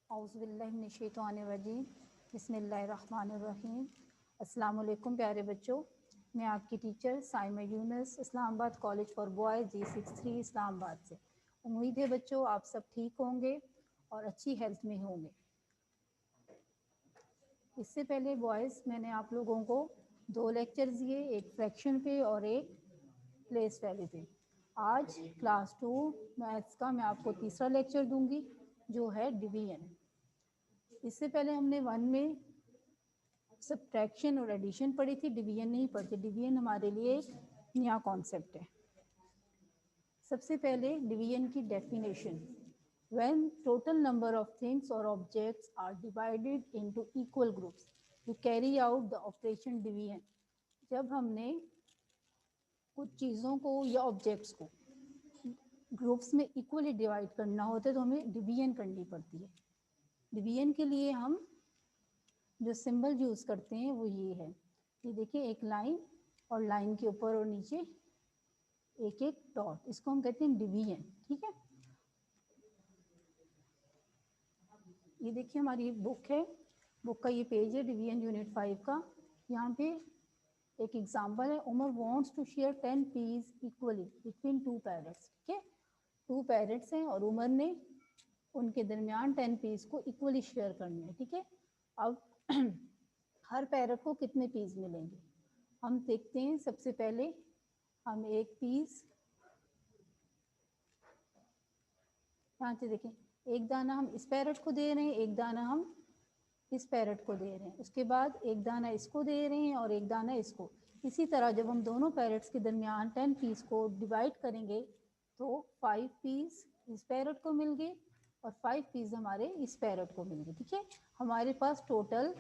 औज़ुबिल्लाहिमिनश्शैतानिर्रजीम बिस्मिल्लाहिर्रहमानिर्रहीम। अस्सलाम वालेकुम प्यारे बच्चों, मैं आपकी teacher Saima Yunus Islamabad college for boys G63 Islamabad से। उम्मीद है बच्चों आप सब ठीक होंगे और अच्छी हेल्थ में होंगे। इससे पहले बॉयज़ मैंने आप लोगों को 2 लेक्चर दिए, एक फ्रैक्शन पे और एक प्लेस वैल्यू पे। आज क्लास 2 मैथ्स का मैं आपको तीसरा लेक्चर दूंगी जो है डिवीजन। इससे पहले हमने 1 में सब्ट्रैक्शन और एडिशन पढ़ी थी, डिवीजन नहीं पढ़ी। डिवीजन हमारे लिए एक नया कॉन्सेप्ट है। सबसे पहले डिवीजन की definition, when total number of things or objects are divided into equal groups to carry out the operation division। जब हमने कुछ चीज़ों को या ऑब्जेक्ट्स को ग्रुप्स में इक्वली डिवाइड करना होता है तो हमें डिवीजन करनी पड़ती है। डिवीजन के लिए हम जो सिंबल यूज़ करते हैं वो ये है, ये देखिए एक लाइन और लाइन के ऊपर और नीचे एक एक डॉट, इसको हम कहते हैं डिवीजन। ठीक है, ये देखिए हमारी बुक है, बुक का ये पेज है डिवीजन यूनिट 5 का। यहाँ पे एक एग्जांपल है, Umar wants to share 10 piece equally between 2 parrots. ठीक है, 2 पैरेट्स हैं और उमर ने उनके दरमियान 10 पीस को इक्वली शेयर करने हैं। ठीक है, अब हर पैरेट को कितने पीस मिलेंगे हम देखते हैं। सबसे पहले हम एक पीस यहाँ से देखें, एक दाना हम इस पैरेट को दे रहे हैं, एक दाना हम इस पैरेट को दे रहे हैं, उसके बाद एक दाना इसको दे रहे हैं और एक दाना इसको। इसी तरह जब हम दोनों पैरेट्स के दरमियान 10 पीस को डिवाइड करेंगे तो 5 पीस इस पैरेट को मिल गए और 5 पीस हमारे इस पैरेट को मिल गए। ठीक है, हमारे पास टोटल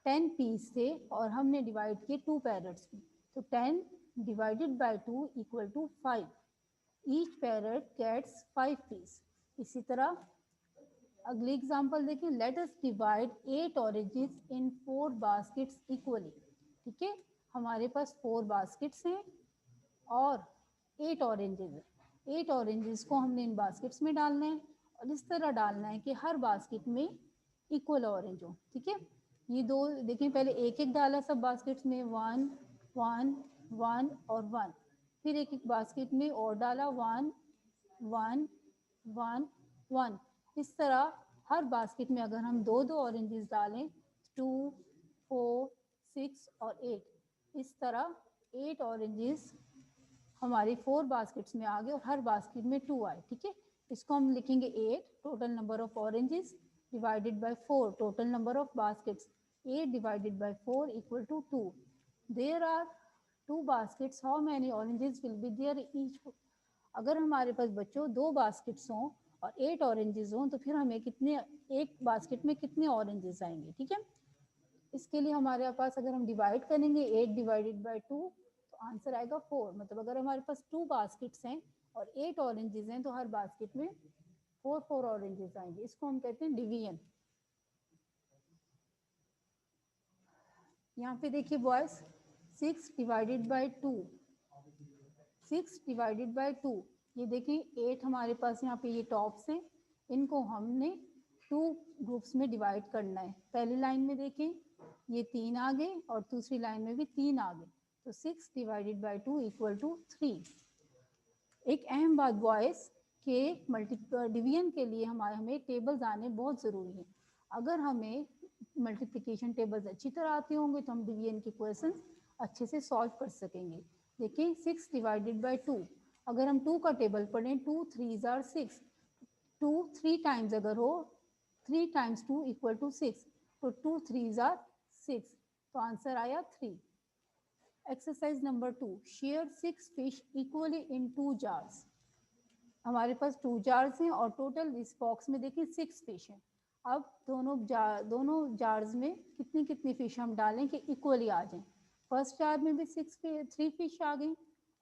10 पीस थे और हमने डिवाइड किए 2 पैरेट्स में, तो 10 divided by 2 equal to 5। Each parrot gets 5 piece. इसी तरह अगली एग्जांपल देखिए, let us divide 8 oranges in 4 baskets equally. ठीक है, हमारे पास 4 बास्केट्स हैं और 8 ऑरेंजेस हैं। 8 ऑरेंजेस को हमने इन बास्केट्स में डालना है और इस तरह डालना है कि हर बास्केट में इक्वल ऑरेंज हो। ठीक है, ये दो देखें, पहले एक एक डाला सब बास्केट्स में, 1 1 1 और 1, फिर एक एक बास्केट में और डाला 1 1 1 1। इस तरह हर बास्केट में अगर हम दो दो ऑरेंजेस डालें, 2 4 6 और 8, इस तरह 8 ऑरेंजेस हमारी 4 बास्केट्स में आ गए और हर बास्केट में 2 आए। ठीक है, इसको हम लिखेंगे 8 total number of oranges divided by 4 total number of baskets. 8 divided by 4 equal to 2। There are 2 baskets, how many oranges will be there each. अगर हमारे पास बच्चों 2 बास्केट्स हों और 8 ऑरेंजेस हों तो फिर हमें कितने, एक बास्केट में कितने ऑरेंजेस आएंगे। ठीक है, इसके लिए हमारे पास अगर हम डिवाइड करेंगे 8 डिवाइडेड बाय 2 तो आंसर आएगा 4। मतलब अगर हमारे पास 2 बास्केट्स हैं और 8 ऑरेंजेस हैं तो हर बास्केट में 4 4 ऑरेंजेस आएंगे। इसको हम कहते हैं डिवीजन। यहाँ पे देखिए boys, 6 divided by 2, 6 divided by 2, ये देखिए 8 हमारे पास यहाँ पे ये टॉप्स हैं, इनको हमने 2 ग्रुप्स में डिवाइड करना है। पहली लाइन में देखें ये 3 आ गए और दूसरी लाइन में भी 3 आ गए, तो 6 डिवाइडेड बाय 2 इक्वल टू 3। एक अहम बात बॉयज के डिवीजन के लिए हमें टेबल्स आने बहुत ज़रूरी है। अगर हमें मल्टीप्लिकेशन टेबल्स अच्छी तरह आते होंगे तो हम डिवीजन के क्वेश्चन अच्छे से सॉल्व कर सकेंगे। देखिए 6 डिवाइडेड बाय 2, अगर हम 2 का टेबल पढ़ें, 2 3 आर 6, 2 3 टाइम्स अगर हो, 3 टाइम्स 2 इक्वल टू 6, तो 2 3 आर 6, तो आंसर आया 3। Exercise number 2, share 6 fish equally in 2 jars. हमारे पास 2 जार्स हैं और टोटल इस बॉक्स में देखिए 6 फिश हैं। अब दोनों जार्स में कितनी कितनी फिश हम डालें कि इक्वली आ जाएं। फर्स्ट जार में भी 3 फिश आ गई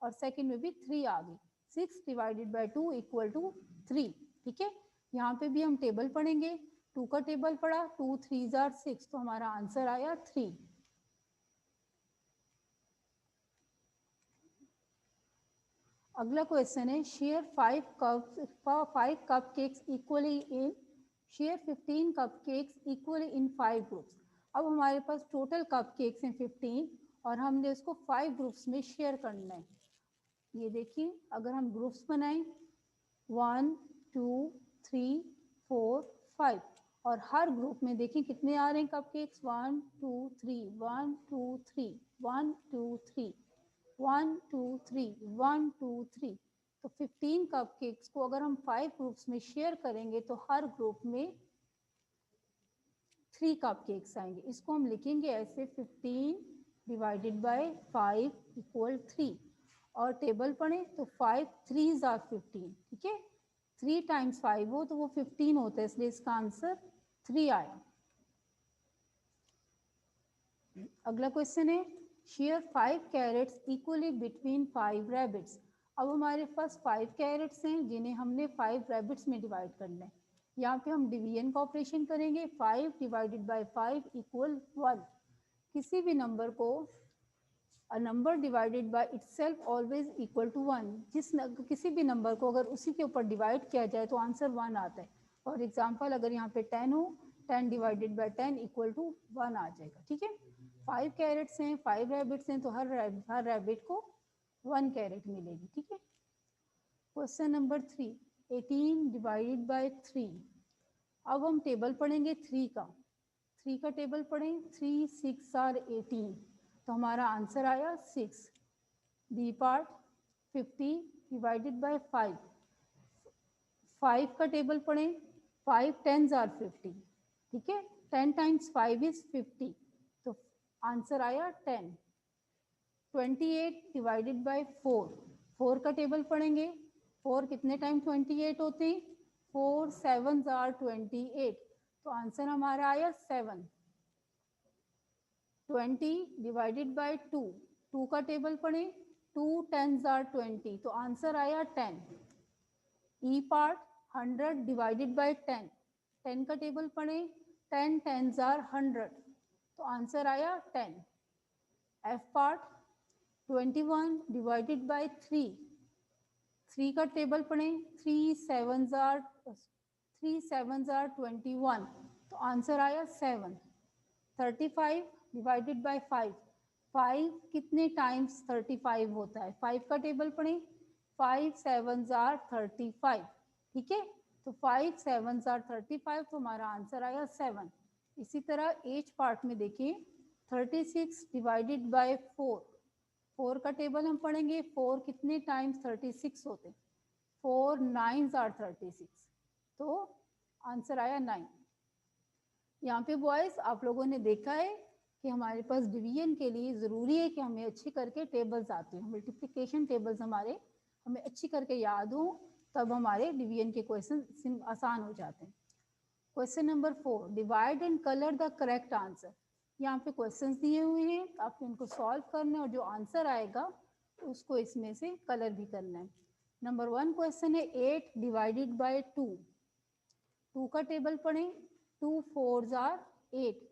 और सेकंड में भी 3 आ गई। 6 डिवाइडेड बाय 2 इक्वल टू 3। ठीक है, यहाँ पे भी हम टेबल पढ़ेंगे, 2 का टेबल पढ़ा, 2 3 जार 6, तो हमारा आंसर आया 3। अगला क्वेश्चन है, share 5 cup cakes equally in share 15 cupcakes equally in 5 groups. अब हमारे पास टोटल कपकेक्स हैं 15 और हमने उसको 5 ग्रुप्स में शेयर करना है। ये देखिए, अगर हम ग्रुप्स बनाएं 1 2 3 4 5 और हर ग्रुप में देखिए कितने आ रहे हैं कपकेक्स, 1 2 3 1 2 3 1 2 3 1 2 3 1 2 3। तो 15 कपकेक्स को अगर हम 5 ग्रुप्स में शेयर करेंगे तो हर ग्रुप में 3 कपकेक्स आएंगे। इसको हम लिखेंगे ऐसे 15 डिवाइडेड बाय 5 इक्वल 3। और टेबल पढ़ें तो 5 3s आर 15, ठीक है। 3 टाइम्स 5 हो तो वो 15 होता है, इसलिए इसका आंसर 3 आया। अगला क्वेश्चन है share 5 carrots equally between 5 rabbits. अब हमारे पास 5 कैरेट्स हैं जिन्हें हमने 5 रैबिट्स में डिवाइड करना है। यहाँ पे हम डिवीजन का ऑपरेशन करेंगे, 5 डिवाइडेड बाय 5 इक्वल 1। किसी भी नंबर को a number divided by itself always equal to 1। किसी भी नंबर को अगर उसी के ऊपर डिवाइड किया जाए तो आंसर 1 आता है। फॉर एग्जांपल अगर यहाँ पे 10 हो, 10 डिवाइडेड बाय 10 इक्वल टू 1 आ जाएगा, ठीक है। 5 कैरेट्स हैं, 5 रैबिट्स हैं, तो हर रैबिट को 1 कैरेट मिलेगी, ठीक है। Question number 3, 18 divided by 3। अब हम टेबल पढ़ेंगे 3 का टेबल पढ़ें, 3 6 आर 18, तो हमारा आंसर आया 6। B part 50 divided by 5। 5 का टेबल पढ़ें, 5 10s आर 50, ठीक है। 10 टाइम्स 5 इज 50, तो आंसर आया 10। 28 डिवाइडेड बाय 4। 4 का टेबल पढ़ेंगे, 4 कितने टाइम 28 होते हैं, 4 7s आर 28, तो आंसर हमारा आया 7। 20 डिवाइडेड बाय 2। 2 का टेबल पढ़ें, 2 10s आर 20, तो आंसर आया 10। ई पार्ट 100 डिवाइडेड बाय 10। 10 का टेबल पढ़ें, 10 10s आर 100, तो आंसर आया 10। F part 21 divided by 3। 3 का टेबल पढ़ें, 3 7s आर 21, तो आंसर आया 7। 35 डिवाइडेड बाय 5। 5 कितने टाइम्स 35 होता है, 5 का टेबल पढ़ें, 5 7s आर 35, ठीक है। तो 5 7s आर 35, तो हमारा आंसर आया 7। इसी तरह एच पार्ट में देखिए 36 डिवाइडेड बाय 4। 4 का टेबल हम पढ़ेंगे, 4 कितने टाइम्स 36 होते, 4 9s आर 36, तो आंसर आया 9। यहाँ पे बॉयज आप लोगों ने देखा है कि हमारे पास डिवीजन के लिए ज़रूरी है कि हमें अच्छी करके टेबल्स आती हैं, मल्टीप्लिकेशन टेबल्स हमारे हमें अच्छी करके याद हो, तब हमारे डिवीजन के क्वेश्चन आसान हो जाते हैं। Question number 4, divide and colour the correct answer. यहाँ पे क्वेश्चंस दिए हुए हैं, आपको इनको सॉल्व करना है और जो आंसर आएगा उसको इसमें से कलर भी करना है। नंबर 1 क्वेश्चन है 8 डिवाइडेड बाय 2। 2 का टेबल पढ़ें, 2 4s आर 8,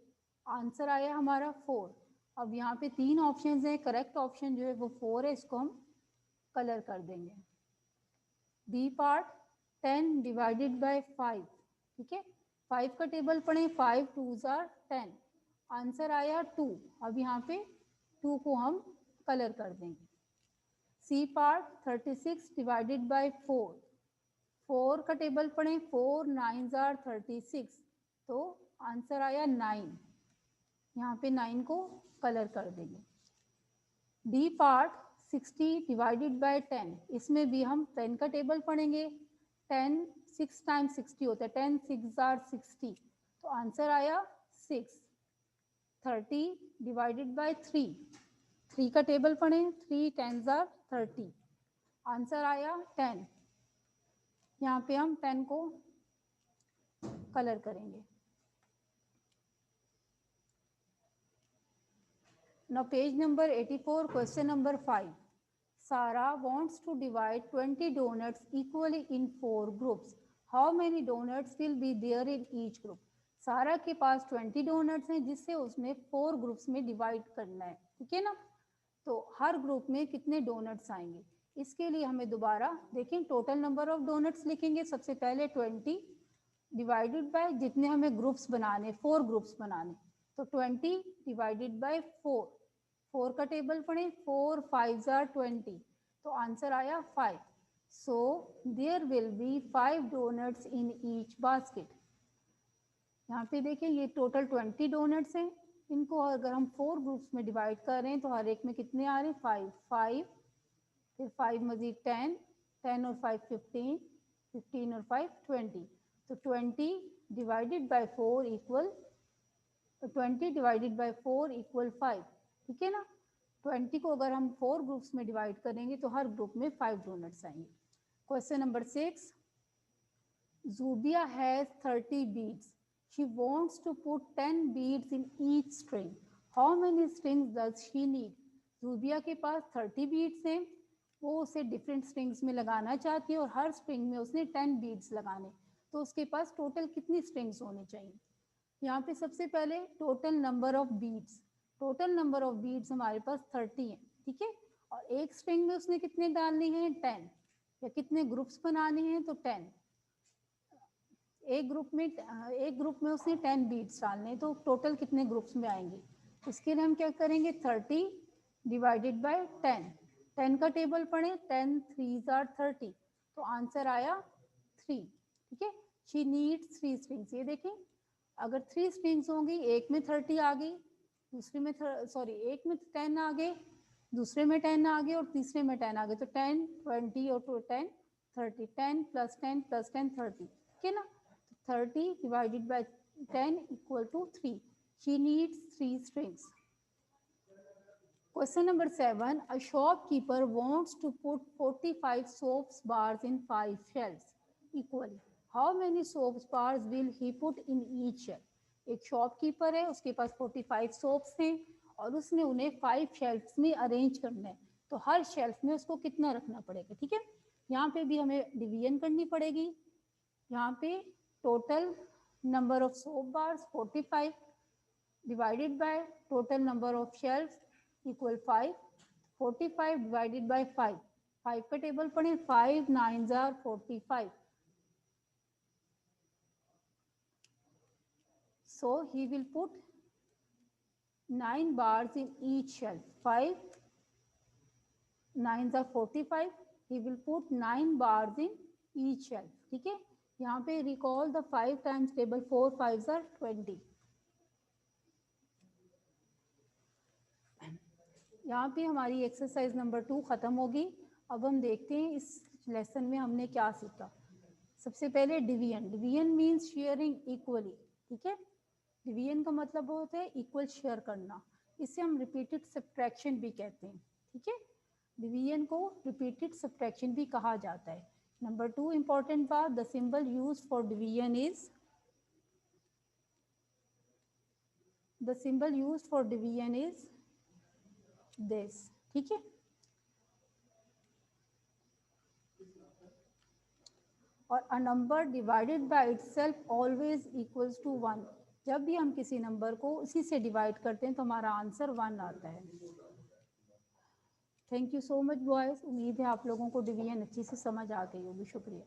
आंसर आया हमारा 4। अब यहाँ पे 3 ऑप्शंस हैं, करेक्ट ऑप्शन जो है वो 4 है, इसको हम कलर कर देंगे। बी पार्ट 10 डिवाइडेड बाय 5, ठीक है। 5 का टेबल पढ़ें, 5 2s आर 10, आंसर आया 2। अब यहाँ पे 2 को हम कलर कर देंगे। C part 36 divided by 4। 4 का टेबल पढ़ें, 4 9s आर 36, तो आंसर आया 9। यहाँ पे 9 को कलर कर देंगे। डी पार्ट 60 डिवाइडेड बाय 10, इसमें भी हम 10 का टेबल पढ़ेंगे, 10 6 टाइम्स 60 होता है, 10 6s आर 60, तो आंसर आया 6। 30 डिवाइडेड बाय 3। 3 का टेबल पढ़ें, 3 10s आर 30, आंसर आया 10। यहाँ पे हम 10 को कलर करेंगे। Now page number 84, question number 5. Sarah wants to divide 20 donuts equally in 4 groups. How many donuts will be there in each group? सारा के पास 20 डोनट्स हैं जिससे उसने 4 ग्रुप्स में डिवाइड करना है, ठीक है ना। तो हर ग्रुप में कितने डोनट्स आएंगे, इसके लिए हमें दोबारा देखें टोटल नंबर ऑफ डोनट्स लिखेंगे। सबसे पहले 20, डिवाइडेड बाय जितने हमें ग्रुप्स बनाने, 4 ग्रुप्स बनाने, तो 20 डिवाइडेड बाय 4, 4 का टेबल पढ़े, 4 5 are 20, तो आंसर आया 5. So there will be 5 donuts in each basket. यहाँ पे देखिए ये टोटल 20 डोनट्स हैं. इनको अगर हम 4 ग्रुप्स में डिवाइड कर रहे हैं तो हर एक में कितने आ रहे हैं, 5 5, फिर 5 मजीद 10, 10 और 5 15, 15 और 5 20, तो 20 divided by 4 equal 20 divided by 4 equal 5. ठीक है ना. 20 को अगर हम 4 ग्रुप्स में डिवाइड करेंगे तो हर ग्रुप में 5 डोनट्स आएंगे. Question number 6. Zubia has 30 beads. She wants to put 10 beads in each string. How many strings does she need? Zubia के पास 30 beads हैं, वो उसे डिफरेंट स्ट्रिंग्स में लगाना चाहती है और हर स्ट्रिंग में उसने 10 बीड्स लगाने, तो उसके पास टोटल कितनी स्ट्रिंग्स होनी चाहिए. यहाँ पे सबसे पहले total number of beads, total number of beads हमारे पास 30 हैं. ठीक है. और एक स्ट्रिंग में उसने कितने डालने हैं, 10, या कितने ग्रुप्स बनाने हैं, तो 10. एक ग्रुप में उसने 10 बीड्स डालने, तो टोटल कितने ग्रुप्स में आएंगे. इसके लिए हम क्या करेंगे, 30 डिवाइडेड बाय 10. 10 का टेबल पढ़े, 10 3s are 30, तो आंसर आया 3. ठीक है. She needs 3 strings. ये देखें, अगर 3 स्ट्रिंग्स होंगी, एक में 30 आ गई, दूसरे में एक में 10 आ गए, दूसरे में 10 आ गए और तीसरे में 10 आ गए, तो 10 20 और 10 30, 10 + 10 + 10 30. ठीक है ना. 30 divided by 10 equal to 3. She needs 3 strings. Question number 7. A shopkeeper wants to put 45 soap bars in 5 shelves equally. How many soap bars will he put in each shelf? एक शॉपकीपर है, उसके पास 45 सोप्स हैं और उसने उन्हें 5 shelves में arrange करना है, तो हर शेल्फ में उसको कितना रखना पड़ेगा. ठीक है. यहाँ पे भी हमें डिवीजन करनी पड़ेगी. यहाँ पे total number of soap bars 45 divided by total number of shelves equal 5. 45 divided by 5, 5 का टेबल पढ़े, 5 9s are 45. So he will put 9 bars in each shelf. 5 9s are 45. He will put 9 bars in each shelf. ठीक है. यहाँ पे recall the 5 times table, 4 5s are 20. यहाँ पे हमारी exercise number 2 खत्म होगी. अब हम देखते हैं इस लेसन में हमने क्या सीखा. सबसे पहले division. Division means sharing equally. ठीक है. डिवीजन का मतलब होता है इक्वल शेयर करना. इसे हम रिपीटेड सब्ट्रैक्शन भी कहते हैं. ठीक है. डिवीजन को रिपीटेड सब्ट्रैक्शन भी कहा जाता है. नंबर 2 इंपॉर्टेंट बात, the symbol use for division is, the symbol use for division is this. ठीक है. और a number divided by itself always equals to 1. जब भी हम किसी नंबर को उसी से डिवाइड करते हैं तो हमारा आंसर 1 आता है. Thank you so much boys. उम्मीद है आप लोगों को डिवीजन अच्छी से समझ आ गई होगी. शुक्रिया.